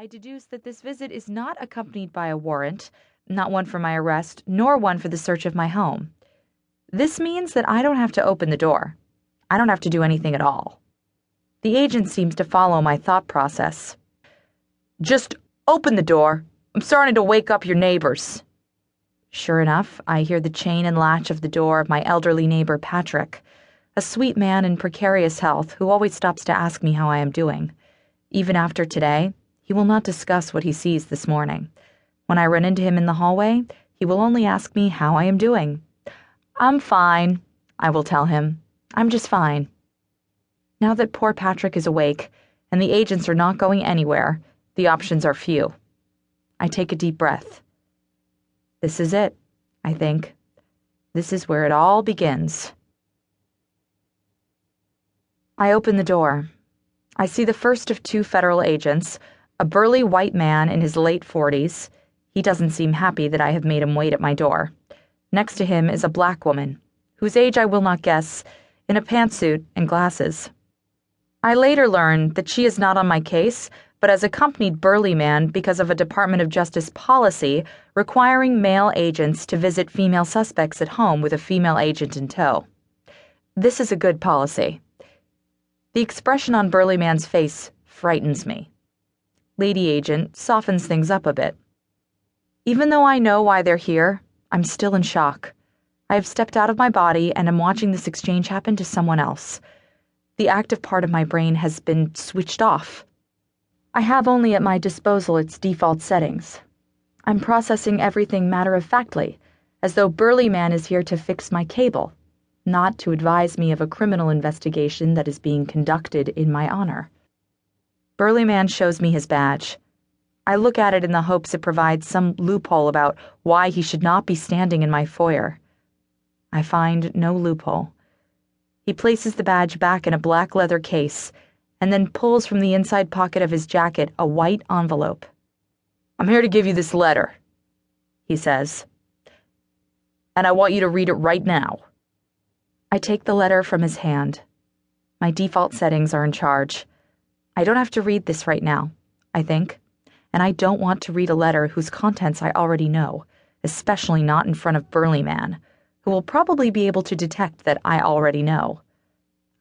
I deduce that this visit is not accompanied by a warrant, not one for my arrest, nor one for the search of my home. This means that I don't have to open the door. I don't have to do anything at all. The agent seems to follow my thought process. Just open the door. I'm starting to wake up your neighbors. Sure enough, I hear the chain and latch of the door of my elderly neighbor, Patrick, a sweet man in precarious health who always stops to ask me how I am doing. Even after today, he will not discuss what he sees this morning. When I run into him in the hallway, he will only ask me how I am doing. I'm fine, I will tell him. I'm just fine. Now that poor Patrick is awake, and the agents are not going anywhere, the options are few. I take a deep breath. This is it, I think. This is where it all begins. I open the door. I see the first of two federal agents, a burly white man in his late 40s. He doesn't seem happy that I have made him wait at my door. Next to him is a black woman, whose age I will not guess, in a pantsuit and glasses. I later learn that she is not on my case, but has accompanied Burly Man because of a Department of Justice policy requiring male agents to visit female suspects at home with a female agent in tow. This is a good policy. The expression on Burly Man's face frightens me. Lady Agent softens things up a bit. Even though I know why they're here, I'm still in shock. I have stepped out of my body and am watching this exchange happen to someone else. The active part of my brain has been switched off. I have only at my disposal its default settings. I'm processing everything matter-of-factly, as though Burly Man is here to fix my cable, not to advise me of a criminal investigation that is being conducted in my honor. Burly Man shows me his badge. I look at it in the hopes it provides some loophole about why he should not be standing in my foyer. I find no loophole. He places the badge back in a black leather case and then pulls from the inside pocket of his jacket a white envelope. "I'm here to give you this letter," he says, "and I want you to read it right now." I take the letter from his hand. My default settings are in charge. I don't have to read this right now, I think, and I don't want to read a letter whose contents I already know, especially not in front of Burly Man, who will probably be able to detect that I already know.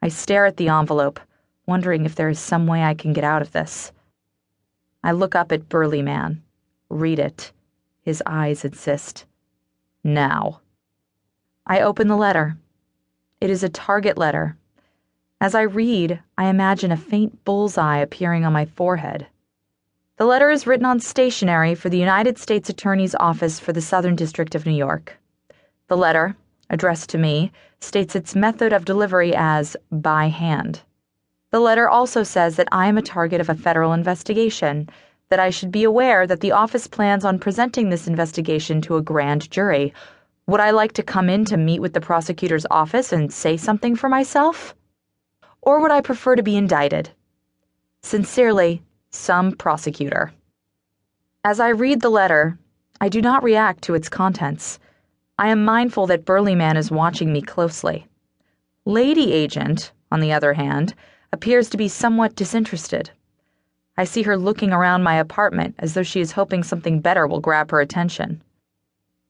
I stare at the envelope, wondering if there is some way I can get out of this. I look up at Burly Man. Read it. His eyes insist. Now. I open the letter. It is a target letter. As I read, I imagine a faint bullseye appearing on my forehead. The letter is written on stationery for the United States Attorney's Office for the Southern District of New York. The letter, addressed to me, states its method of delivery as by hand. The letter also says that I am a target of a federal investigation, that I should be aware that the office plans on presenting this investigation to a grand jury. Would I like to come in to meet with the prosecutor's office and say something for myself? Or would I prefer to be indicted? Sincerely, some prosecutor. As I read the letter, I do not react to its contents. I am mindful that Burly Man is watching me closely. Lady Agent, on the other hand, appears to be somewhat disinterested. I see her looking around my apartment as though she is hoping something better will grab her attention.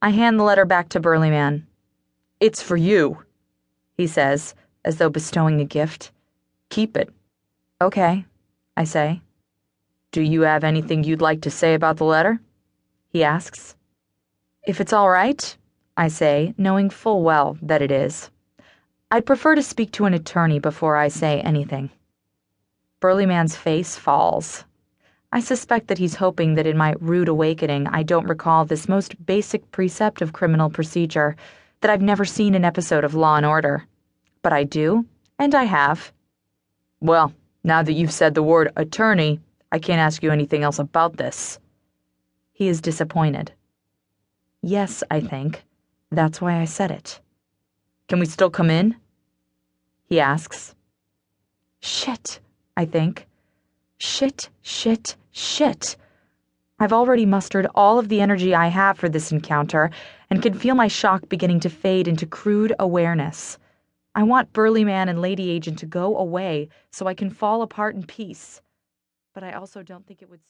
I hand the letter back to Burly Man. "It's for you," he says, as though bestowing a gift. "Keep it." "Okay," I say. "Do you have anything you'd like to say about the letter?" he asks. "If it's all right," I say, knowing full well that it is. "I'd prefer to speak to an attorney before I say anything." Burly Man's face falls. I suspect that he's hoping that in my rude awakening I don't recall this most basic precept of criminal procedure, that I've never seen an episode of Law and Order. But I do, and I have. "Well, now that you've said the word attorney, I can't ask you anything else about this." He is disappointed. Yes, I think. That's why I said it. "Can we still come in?" he asks. Shit, I think. Shit, shit, shit. I've already mustered all of the energy I have for this encounter and can feel my shock beginning to fade into crude awareness. I want Burly Man and Lady Agent to go away so I can fall apart in peace. But I also don't think it would serve.